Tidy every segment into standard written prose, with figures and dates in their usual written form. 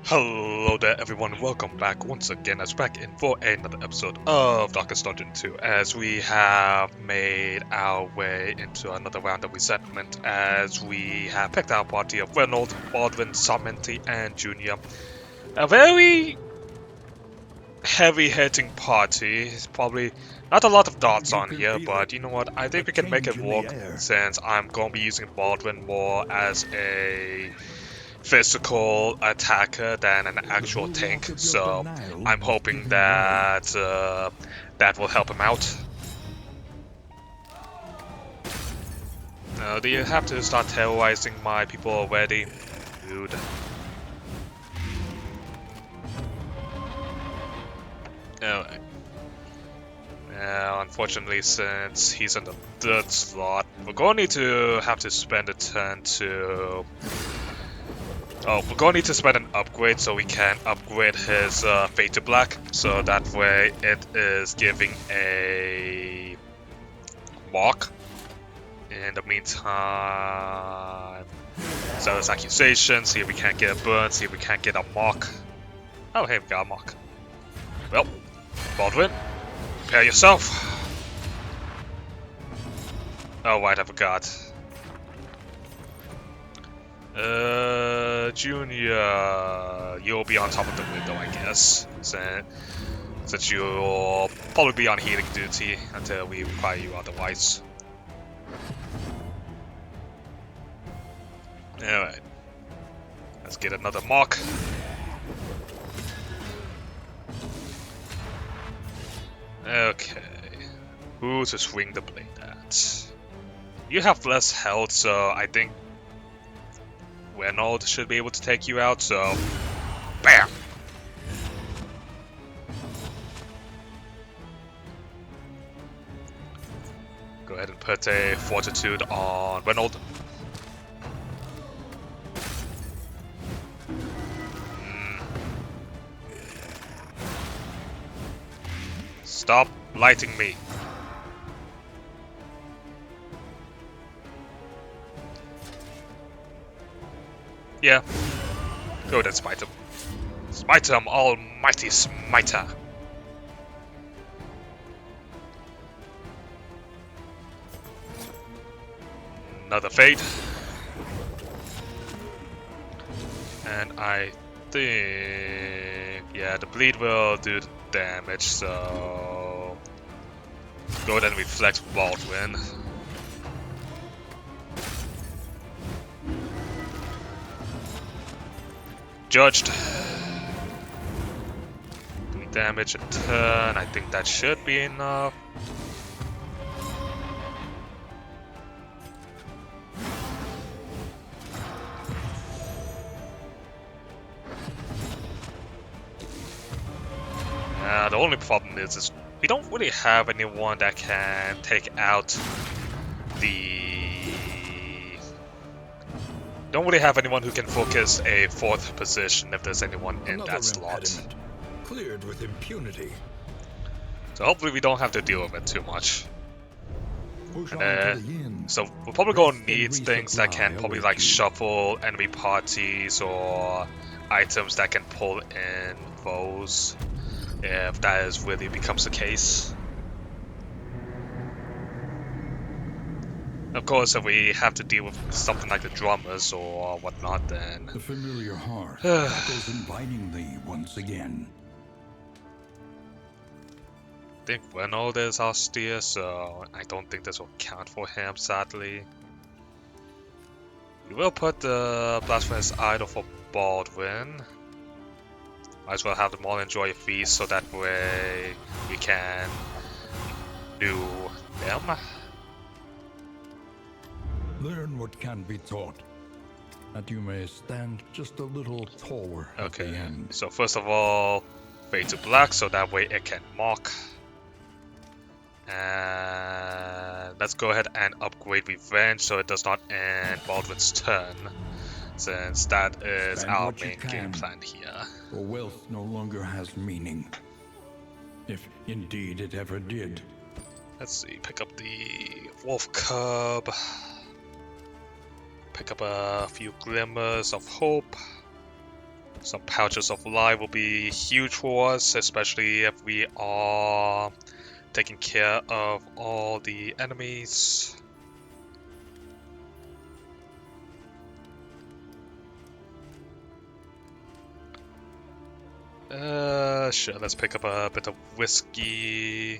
Hello there everyone, welcome back once again as back in for another episode of Darkest Dungeon 2 as we have made our way into another round of resettlement as we have picked our party of Reynolds, Baldwin, Samenti and Junior. A very heavy-hitting party. It's probably not a lot of dots You on can here, feel but it. you know what, I think A we can make it change in the work air. since I'm going to be using Baldwin more as a physical attacker than an The actual tank, bulwark of your so denial I'm is hoping giving way. that that will help him out. Do you have to start terrorizing my people already? Dude. Alright. Unfortunately, since he's in the third slot, we're going to need to have to spend a turn to... Oh, we're going to need to spend an upgrade so we can upgrade his Fade to Black, so that way it is giving a mark. In the meantime, sell his accusations, see if we can't get a burn, see if we can't get a mark. Oh, hey, we got a mark. Well, Baldwin, prepare yourself. Oh, right, I forgot. Junior, you'll be on top of the window, I guess. Since you'll probably be on healing duty until we require you otherwise. Alright. Let's get another mark. Okay. Who to swing the blade at? You have less health, so I think Reynolds should be able to take you out, so... BAM! Go ahead and put a Fortitude on Reynolds. Stop lighting me. Yeah. Go ahead and smite him. Smite him, almighty smiter. Another fade. And I think... yeah, the bleed will do the damage, so... go ahead and reflect Baldwin. Judged. 3 damage a turn. I think that should be enough. The only problem is we don't really have anyone that can take out the... don't really have anyone who can focus a 4th position if there's anyone in Another that slot. impediment, cleared with impunity. So hopefully we don't have to deal with it too much. Push on And, to the end. so we're probably going to Rest and need things that can resupply probably await like you. shuffle enemy parties or items that can pull in foes if that is really becomes the case. Of course, if we have to deal with something like the drummers or whatnot, then... The familiar heart echoes invitingly once again. I think Reynolds is austere, so I don't think this will count for him, sadly. We will put the Blasphemous Idol for Baldwin. Might as well have them all enjoy a feast, so that way we can do them. Learn what can be taught, that you may stand just a little taller at the Okay, end. so first of all, fade to black, so that way it can mock. And let's go ahead and upgrade Revenge so it does not end Baldwin's turn, since that is Spend our what you main game can. plan here. For wealth no longer has meaning, if indeed it ever did. Let's see, pick up the Wolf Cub, pick up a few glimmers of hope. Some pouches of life will be huge for us, especially if we are taking care of all the enemies. Sure, let's pick up a bit of whiskey. I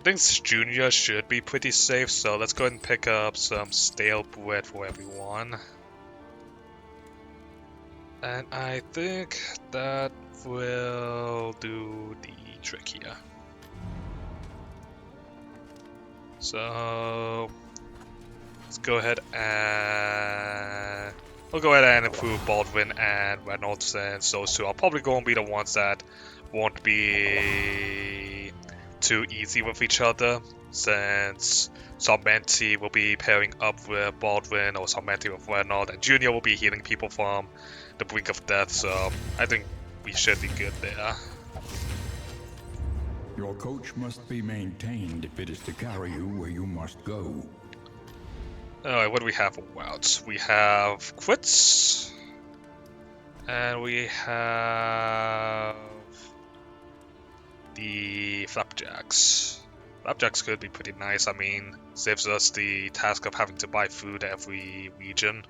think Junior should be pretty safe, so let's go ahead and pick up some stale bread for everyone. And I think that will do the trick here. So let's go ahead and we'll go ahead and improve Baldwin and Reynolds, since those two are probably going to be the ones that won't be too easy with each other, since Sarmenti will be pairing up with Baldwin or Sarmenti with Reynolds, and Junior will be healing people from the brink of death, so I think we should be good there. Your coach must be maintained if it is to carry you where you must go. Alright, what do we have for routes? We have quits, and we have the flapjacks. Flapjacks could be pretty nice. I mean, saves us the task of having to buy food every region.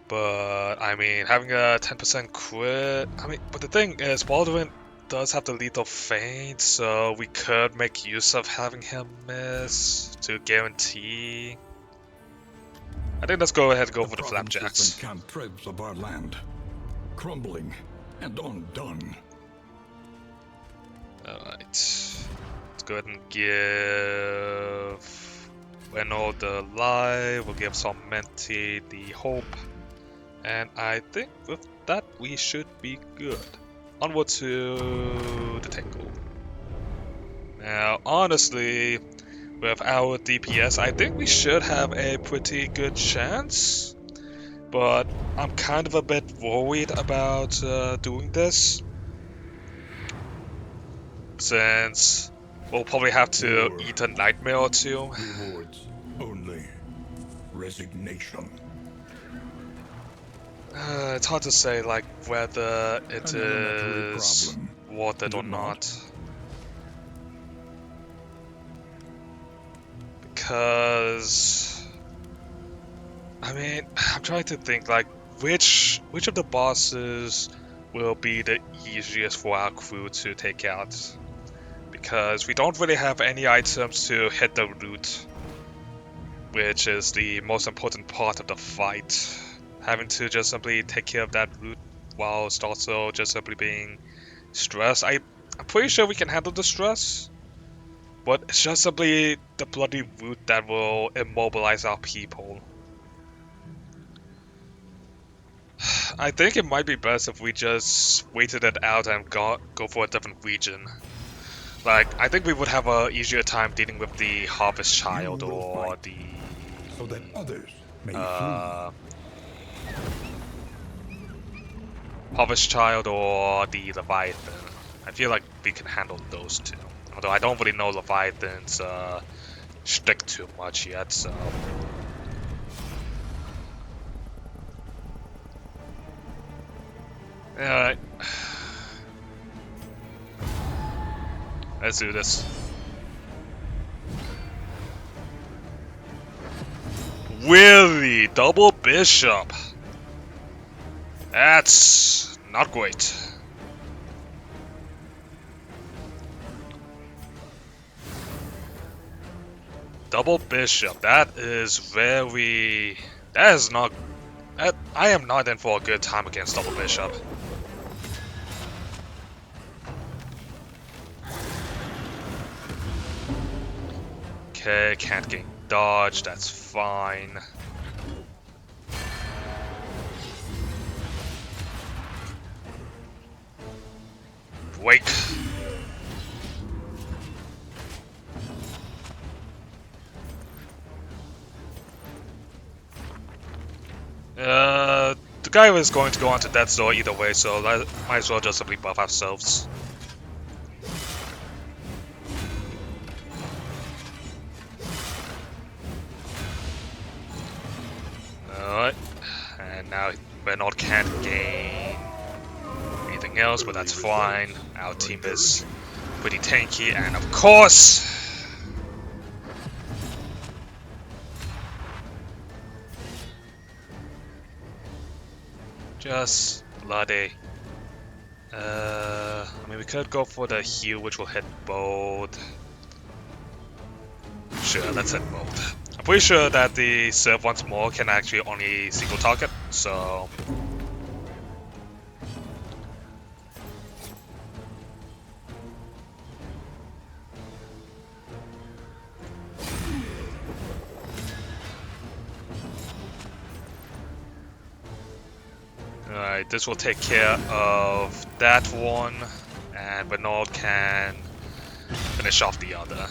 But I mean, having a 10% crit. I mean, but the thing is, Baldwin does have the lethal feint, so we could make use of having him miss to guarantee. I think let's go ahead and go for the flapjacks. The cantrips of our land, crumbling and undone. Alright, let's go ahead and give Renault the life. We'll give Sarmenti the hope, and I think with that we should be good. Onward to the Tangle. Now, honestly, with our DPS, I think we should have a pretty good chance. But I'm kind of a bit worried about doing this, since we'll probably have to eat a nightmare or two. Rewards only resignation. It's hard to say, like, whether it is worth it or not. Because, I mean, I'm trying to think, like, which of the bosses will be the easiest for our crew to take out. Because we don't really have any items to hit the root, which is the most important part of the fight. Having to just simply take care of that root whilst also just simply being stressed. I'm pretty sure we can handle the stress, but it's just simply the bloody root that will immobilize our people. I think it might be best if we just waited it out and go for a different region. Like, I think we would have a easier time dealing with the Harvest Child or the... so that others may flee. Harvest Child or the Leviathan. I feel like we can handle those two. Although I don't really know Leviathan's shtick too much yet, so... Alright. Let's do this. Really? Double Bishop? That's not great. Double Bishop, that is very... That is not... I am not in for a good time against Double Bishop. Okay, can't gain dodge, that's fine. Wake. The guy was going to go onto Death's Door either way, so might as well just simply buff ourselves. Alright. And now Bernard can't gain anything else, but that's fine. Our team is pretty tanky, and of course, just bloody. I mean, we could go for the heal, which will hit both. Sure, let's hit both. I'm pretty sure that the serve once more can actually only single target, so. Alright, this will take care of that one, and Bernard can finish off the other.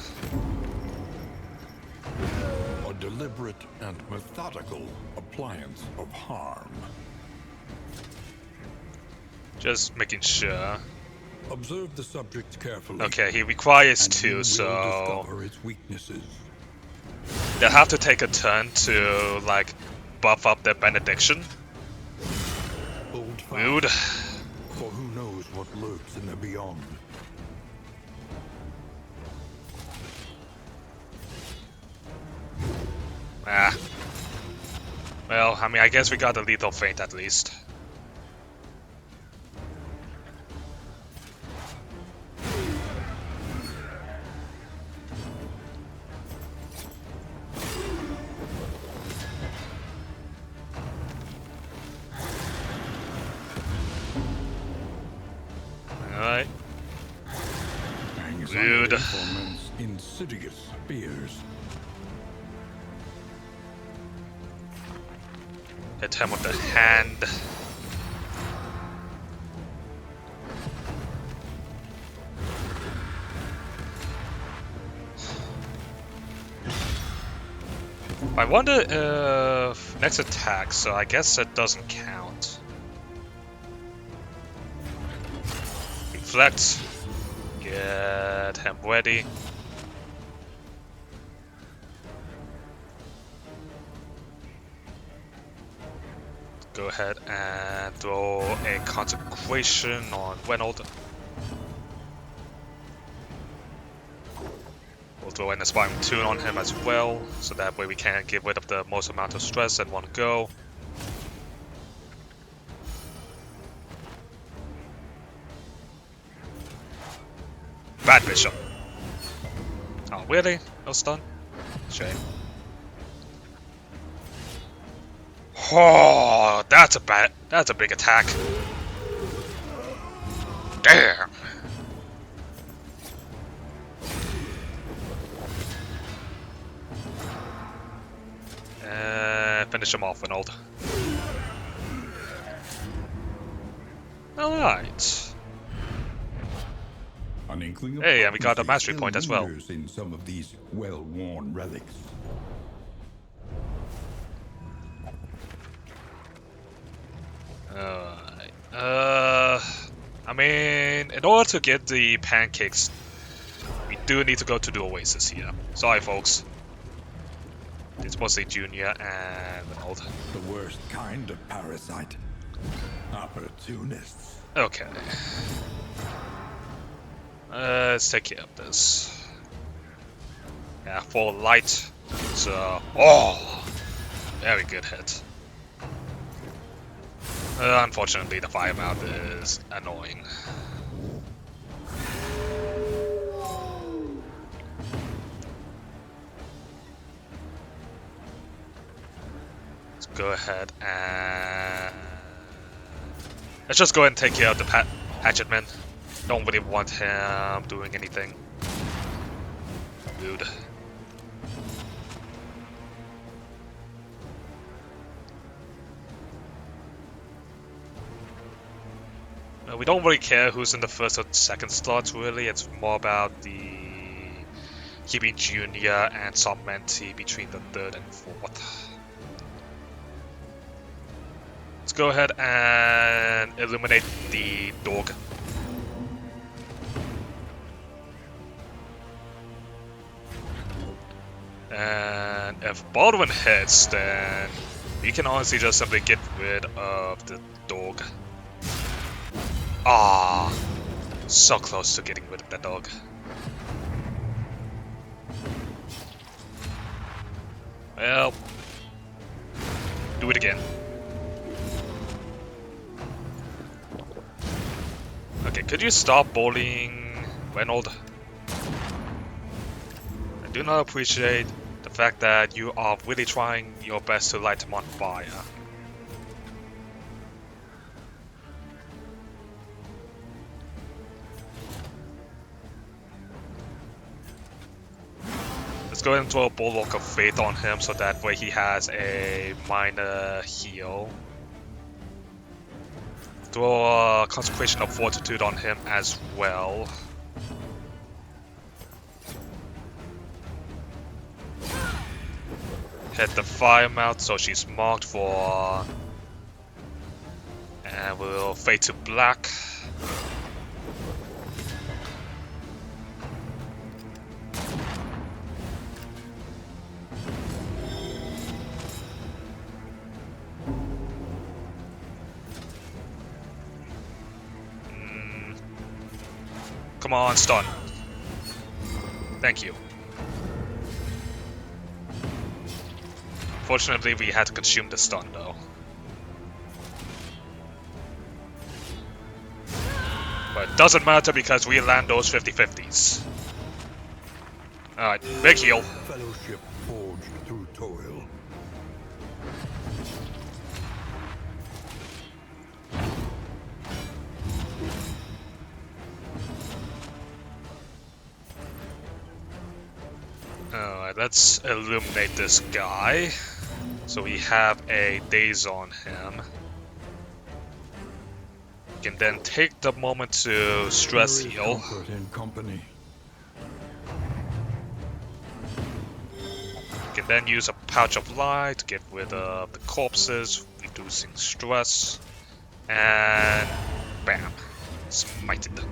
A deliberate and methodical appliance of harm. Just making sure. Observe the subject carefully. Okay, he requires and two, you will so discover its weaknesses. they'll have to take a turn to, like, buff up their benediction. Hold fast, Rude. for who knows what lurks in the beyond. Ah. Well, I mean, I guess we got a lethal feint at least. Alright. Rude. Insidious spears. Hit him with the hand. I wonder if next attack, so I guess it doesn't count. Reflect. Get him ready. Go ahead and throw a consecration on Reynold. We'll throw an Aspiring Tune on him as well, so that way we can get rid of the most amount of stress at one go. Bad Bishop. Oh, really? No stun? Shame. Oh, that's a big attack. Damn. Finish him off, Reynold. Alright. An inkling of Hey, and we got a potency mastery still point as well. lingers in some of these well-worn relics. Alright. I mean, in order to get the pancakes, we do need to go to the Oasis here. Sorry, folks. It's mostly Junior and Reynold. The worst kind of parasite. Opportunists. Okay. Let's take care of this. Yeah, full light. So, oh, very good hit. Unfortunately, the fire mount is annoying. Let's go ahead and let's just go ahead and take care of the Hatchetman. Don't really want him doing anything. Dude. We don't really care who's in the first or second slots, really. It's more about the keeping Junior and Submenti between the third and fourth. Let's go ahead and illuminate the dog. And if Baldwin hits, then we can honestly just simply get rid of the dog. Ah, so close to getting rid of that dog. Well, do it again. Okay, could you stop bullying Reynold? I do not appreciate the fact that you are really trying your best to light him on fire. Let's go ahead and throw a Bulwark of Faith on him so that way he has a minor heal. Throw a Consecration of Fortitude on him as well. Hit the fire mouth so she's marked for... And we'll fade to black. Come on, stun. Thank you. Fortunately, we had to consume the stun, though. But it doesn't matter because we land those 50-50s. Alright, big heal. Fellowship forged through toil. Alright, let's illuminate this guy. So we have a daze on him. We can then take the moment to stress There is heal. comfort in company. We can then use a Pouch of Light to get rid of the corpses, reducing stress. And bam, smited.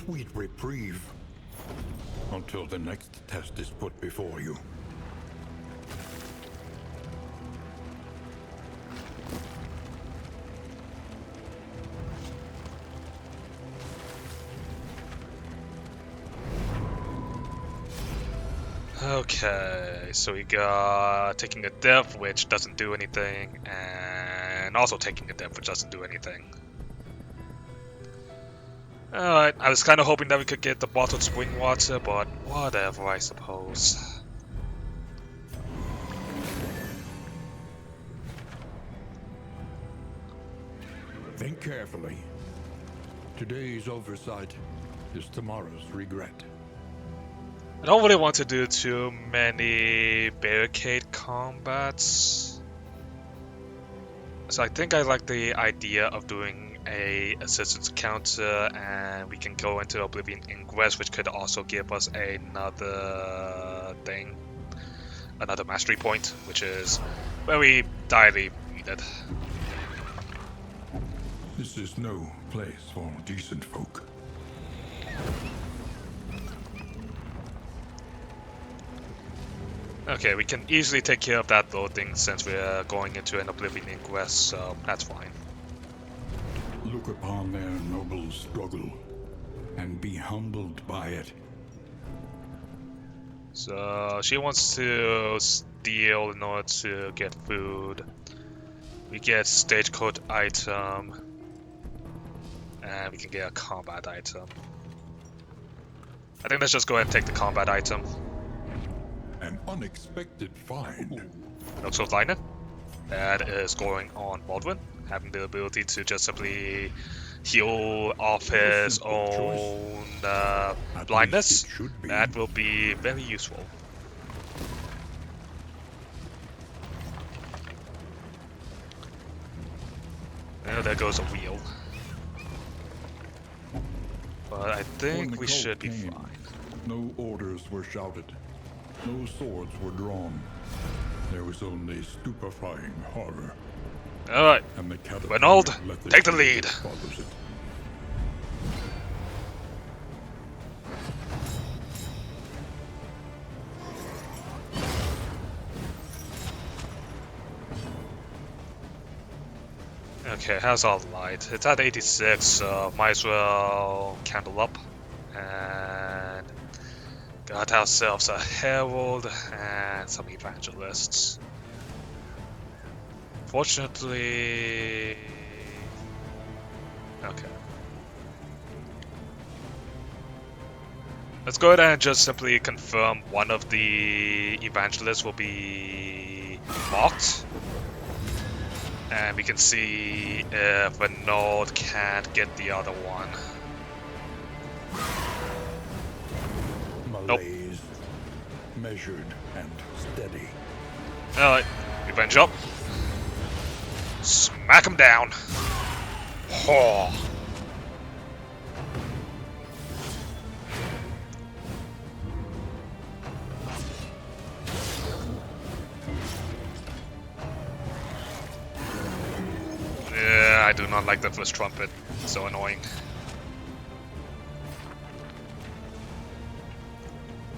Sweet reprieve. Until the next test is put before you. Okay, so we got taking a death, which doesn't do anything, and also taking a death, which doesn't do anything. Alright, I was kind of hoping that we could get the bottled spring water, but whatever, I suppose. Think carefully. Today's oversight is tomorrow's regret. I don't really want to do too many barricade combats. So I think I like the idea of doing a assistance counter, and we can go into Oblivion Ingress, which could also give us another thing, another mastery point, which is very direly needed. This is no place for decent folk. Okay, we can easily take care of that loading since we're going into an Oblivion Ingress, so that's fine. Look upon their noble struggle and be humbled by it. So she wants to steal in order to get food. We get stagecoach item, and we can get a combat item. I think let's just go ahead and take the combat item. An unexpected find. Looks of Lightning. That is going on Baldwin, having the ability to just simply heal off his own blindness. That will be very useful. And there goes a wheel. But I think we should be fine. No orders were shouted. No swords were drawn. There was only stupefying horror. Alright, And the catapult Reynold, let take the lead. follows it. Okay, how's our light? It's at 86, so might as well candle up. And got ourselves a herald and some evangelists. Fortunately... Okay. Let's go ahead and just simply confirm one of the evangelists will be marked. And we can see if a node can't get the other one. Malaise, measured and steady. Alright, revenge up. Smack him down. Ho. Yeah, I do not like the first trumpet. It's so annoying.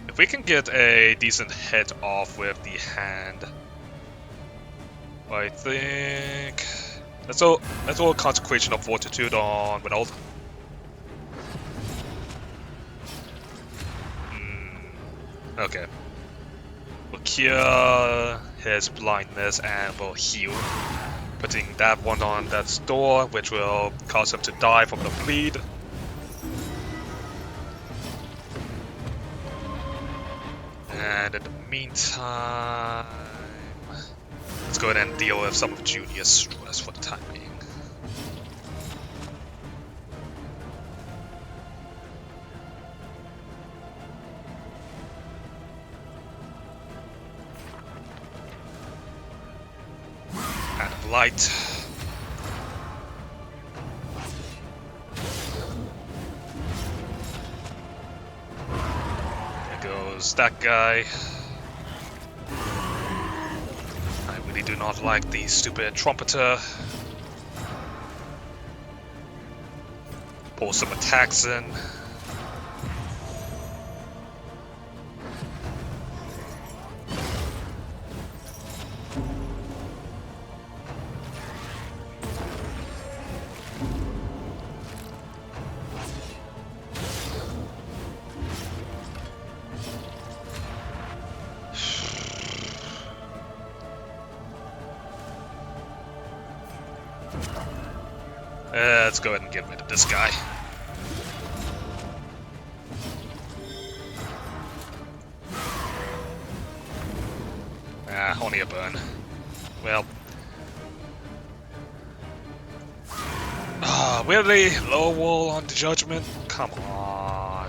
If we can get a decent hit off with the hand, I think that's all consecration of fortitude on Renault. Okay. We'll cure his blindness and we'll heal. Putting that one on that door, which will cause him to die from the bleed. And in the meantime, let's go ahead and deal with some of Junior's stress for the time being. And light. There goes that guy. I really do not like the stupid trumpeter. Pull some attacks in. Let's go ahead and get rid of this guy. Only a burn. Well. Really? Low wall on the judgment? Come on.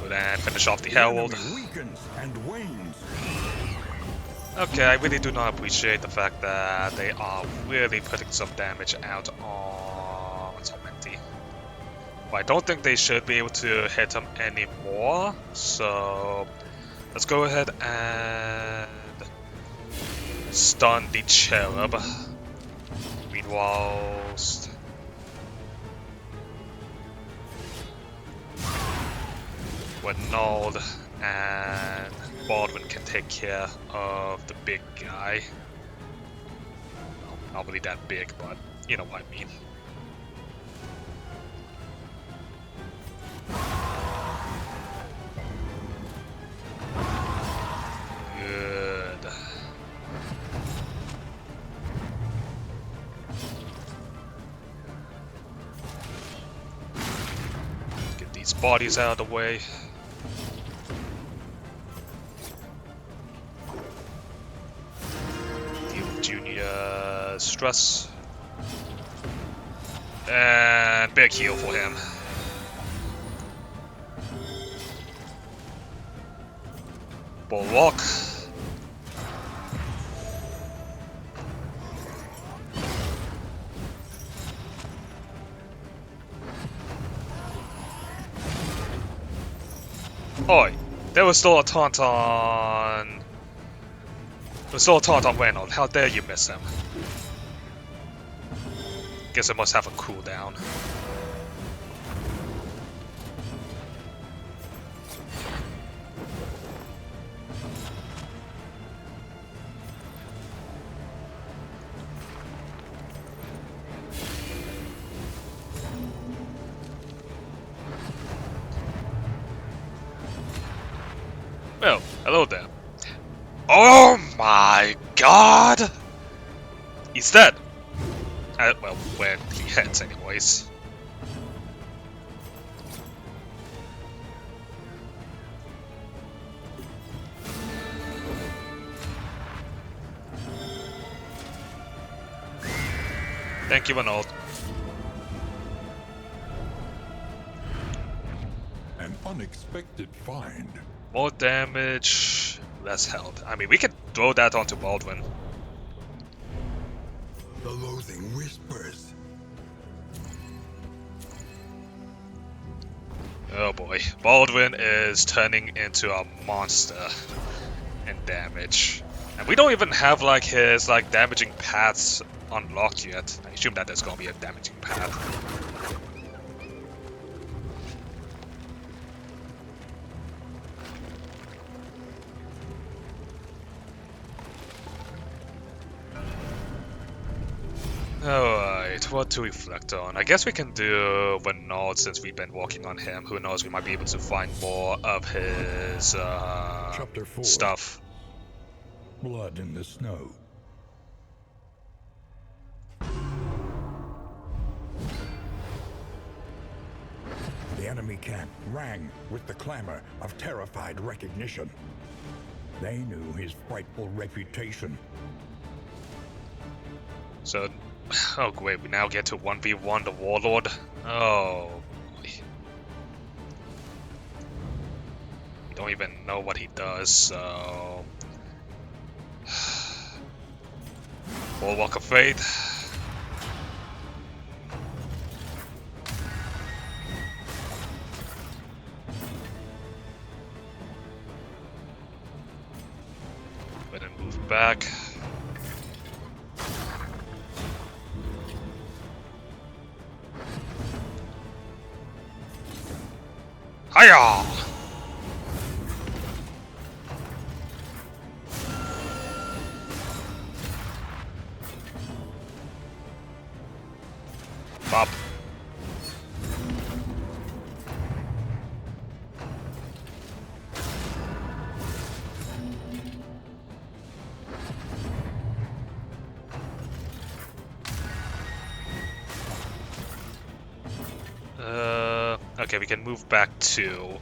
Go and finish off the herald. Okay, I really do not appreciate the fact that they are really putting some damage out on Tormenti. But I don't think they should be able to hit him anymore, so let's go ahead and stun the cherub. Meanwhile, Renault and Baldwin can take care of the big guy. Well, not really that big, but you know what I mean. Good. Get these bodies out of the way. Stress. And big heal for him. Bulwark. Oi, there was still a taunt on... There was still a taunt on Reynolds. How dare you miss him? Guess it must have a cooldown. Well, hello there. Oh my god! He's dead! Well, where he heads anyways. Thank you, Arnold. An unexpected find. More damage, less health. I mean, we can throw that onto Baldwin. The loathing whispers. Oh boy. Baldwin is turning into a monster in damage. And we don't even have like his damaging paths unlocked yet. I assume that there's gonna be a damaging path. Alright, what to reflect on? I guess we can do Renault since we've been working on him. Who knows, we might be able to find more of his Chapter 4. stuff. Blood in the snow. The enemy camp rang with the clamor of terrified recognition. They knew his frightful reputation. So, oh great, we now get to 1v1 the Warlord. Oh boy. We don't even know what he does, so... Bulwark of Faith. Better move back. Hiya! Bop. Okay, we can move back to...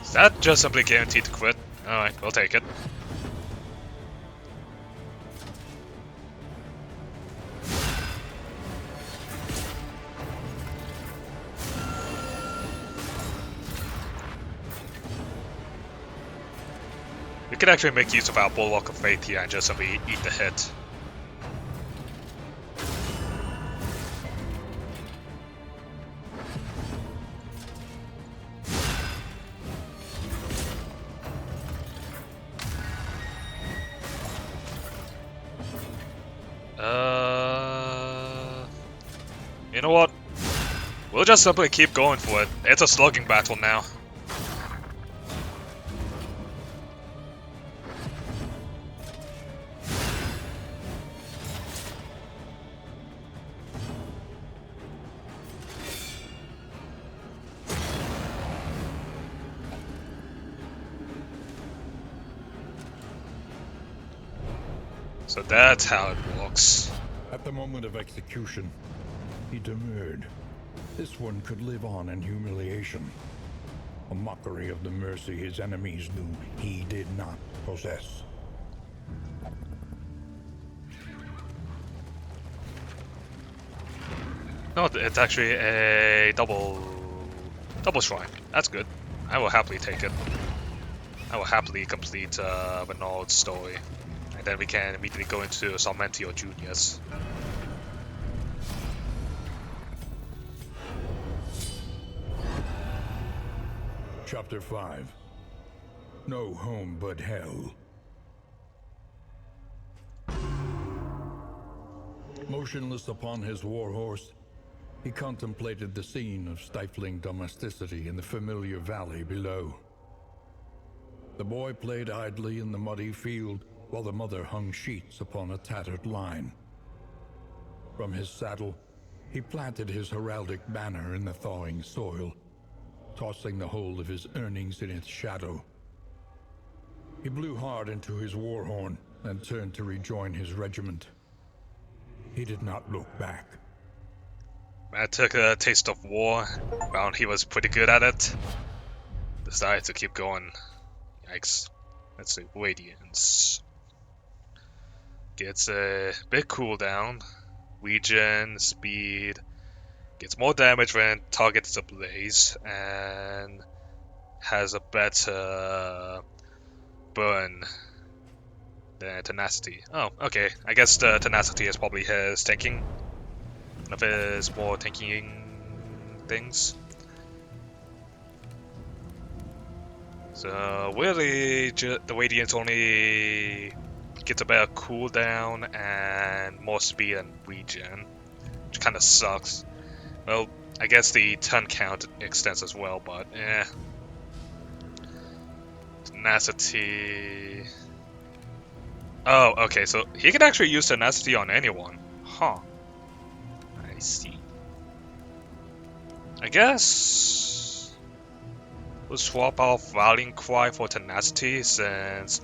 Is that just simply guaranteed to quit? Alright, we'll take it. We could actually make use of our Bulwark of Faith here and just simply eat the hit. You know what? We'll just simply keep going for it. It's a slugging battle now. So that's how it works. At the moment of execution, he demurred. This one could live on in humiliation. A mockery of the mercy his enemies knew he did not possess. No, it's actually a double shrine. That's good. I will happily take it. I will happily complete Renault's story. And then we can immediately go into Salmentio Juniors. Chapter 5. No home but hell. Motionless upon his warhorse, he contemplated the scene of stifling domesticity in the familiar valley below. The boy played idly in the muddy field while the mother hung sheets upon a tattered line. From his saddle, he planted his heraldic banner in the thawing soil, tossing the whole of his earnings in its shadow. He blew hard into his war horn and turned to rejoin his regiment. He did not look back. I took a taste of war, found he was pretty good at it. Decided to keep going. Yikes. Let's see, Radiance. Gets a big cooldown. Regen, speed. Gets more damage when targets ablaze. And has a better burn than Tenacity. Oh, okay. I guess the Tenacity is probably his tanking. One of his more tanking things. So really, the Radiance only gets a better cooldown and more speed and regen, which kind of sucks. Well, I guess the turn count extends as well, but eh. Tenacity. Oh, okay, so he can actually use Tenacity on anyone. Huh. I see. I guess we'll swap off Rallying Cry for Tenacity since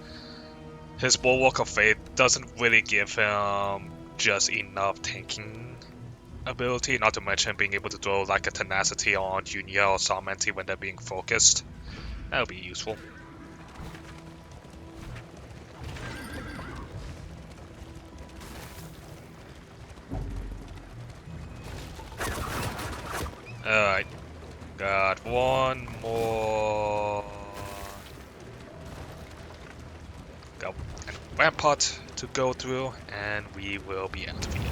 his Bulwark of Faith doesn't really give him just enough tanking ability, not to mention being able to throw like a Tenacity on Junior or Salmenti when they're being focused. That'll be useful. Alright, got one more. Got a rampart to go through, and we will be out of here.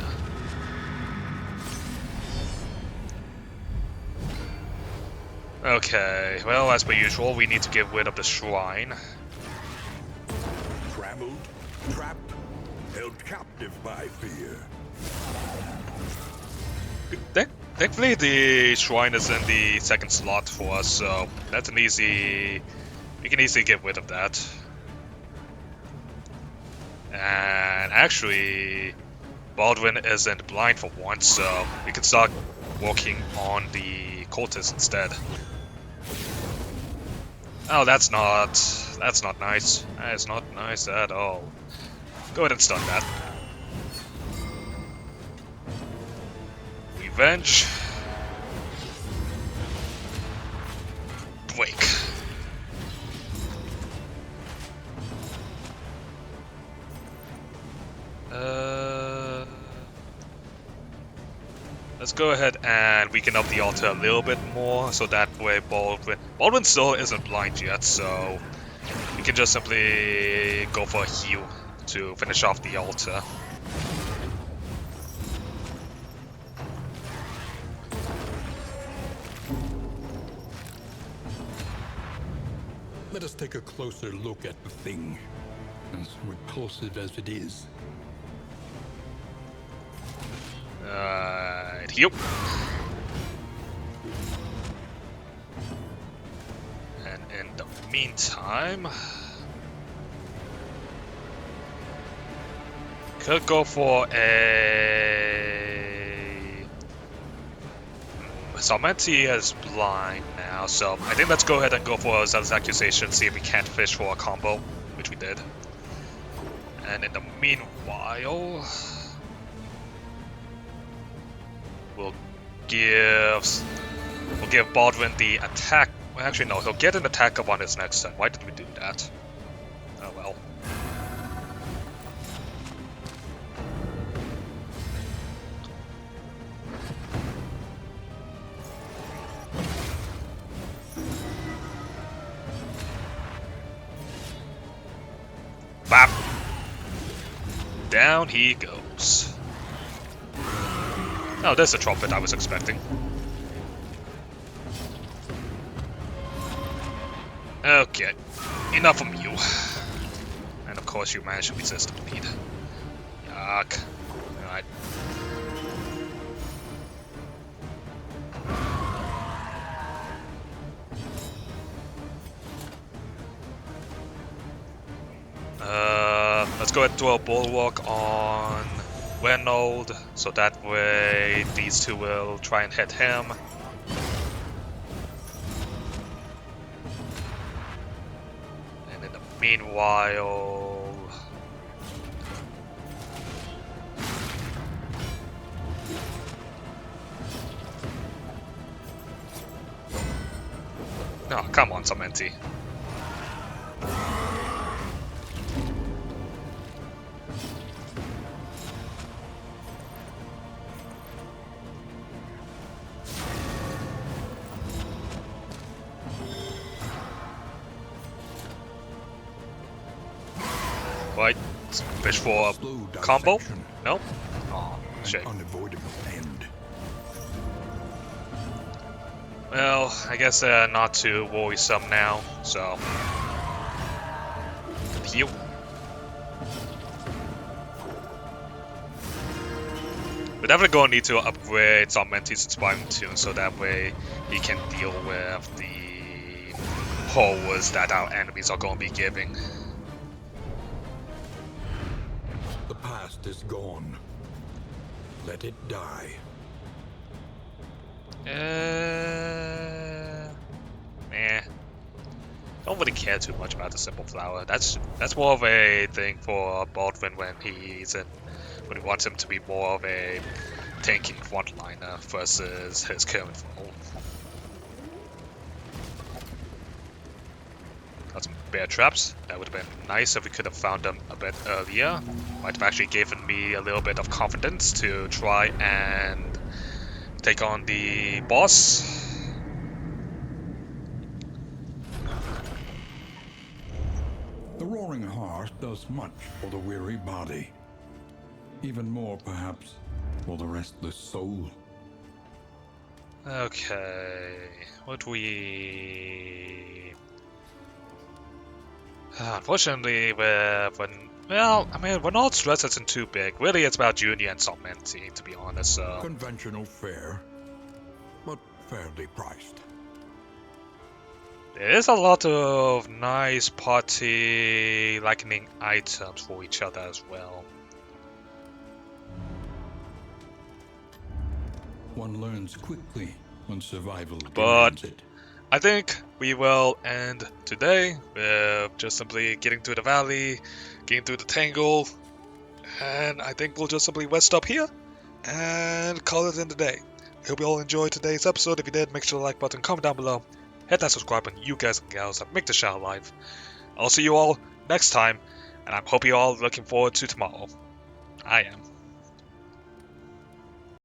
Okay, well, as per usual, we need to get rid of the shrine. Trammeled, trapped, held captive by fear. Thankfully, the shrine is in the second slot for us, so that's an easy... We can easily get rid of that. And actually, Baldwin isn't blind for once, so we can start working on the cultists instead. Oh, that's not nice. That is not nice at all. Go ahead and stun that. Revenge. Break. Let's go ahead and weaken up the altar a little bit more, so that way Baldwin still isn't blind yet, so we can just simply go for a heal to finish off the altar. Let us take a closer look at the thing, as repulsive as it is. Heal. And in the meantime, could go for a... Salmenti is blind now, so I think let's go ahead and go for Zealous Accusation, see if we can't fish for a combo, which we did. And in the meanwhile, we'll give Baldwin the attack. Well, actually, no, he'll get an attack up on his next turn. Why did we do that? Oh well. Bap! Down he goes. Oh, there's the trumpet I was expecting. Okay. Enough from you. And of course you managed to resist the bleed. Yuck. Alright. Let's go ahead and do a bulwark on Reynold, so that way these two will try and hit him. And in the meanwhile... No, come on, Samenti. Right, fish for a combo? No? Oh, shame. Unavoidable end. Well, I guess not too worrisome now, so... Heal. We're definitely going to need to upgrade Samenti's Inspiring Tune so that way he can deal with the horrors that our enemies are going to be giving. The past is gone. Let it die. Nah. Don't really care too much about the Simple Flower. That's more of a thing for Baldwin when he wants him to be more of a tanking frontliner versus his current role. Got some bear traps. That would have been nice if we could have found them a bit earlier. Might have actually given me a little bit of confidence to try and take on the boss. The roaring heart does much for the weary body. Even more, perhaps, for the restless soul. Okay, what we... Unfortunately, Reynald's stress isn't too big. Really, it's about Junior and Samenti, to be honest, so... Conventional fare, but fairly priced. There is a lot of nice party likening items for each other as well. One learns quickly when survival But demands it. I think we will end today with just simply getting through the valley, getting through the Tangle, and I think we'll just simply rest up here and call it in the day. I hope you all enjoyed today's episode. If you did, make sure to like button, comment down below, hit that subscribe button, you guys and gals that make the channel alive. I'll see you all next time, and I hope you all looking forward to tomorrow. I am.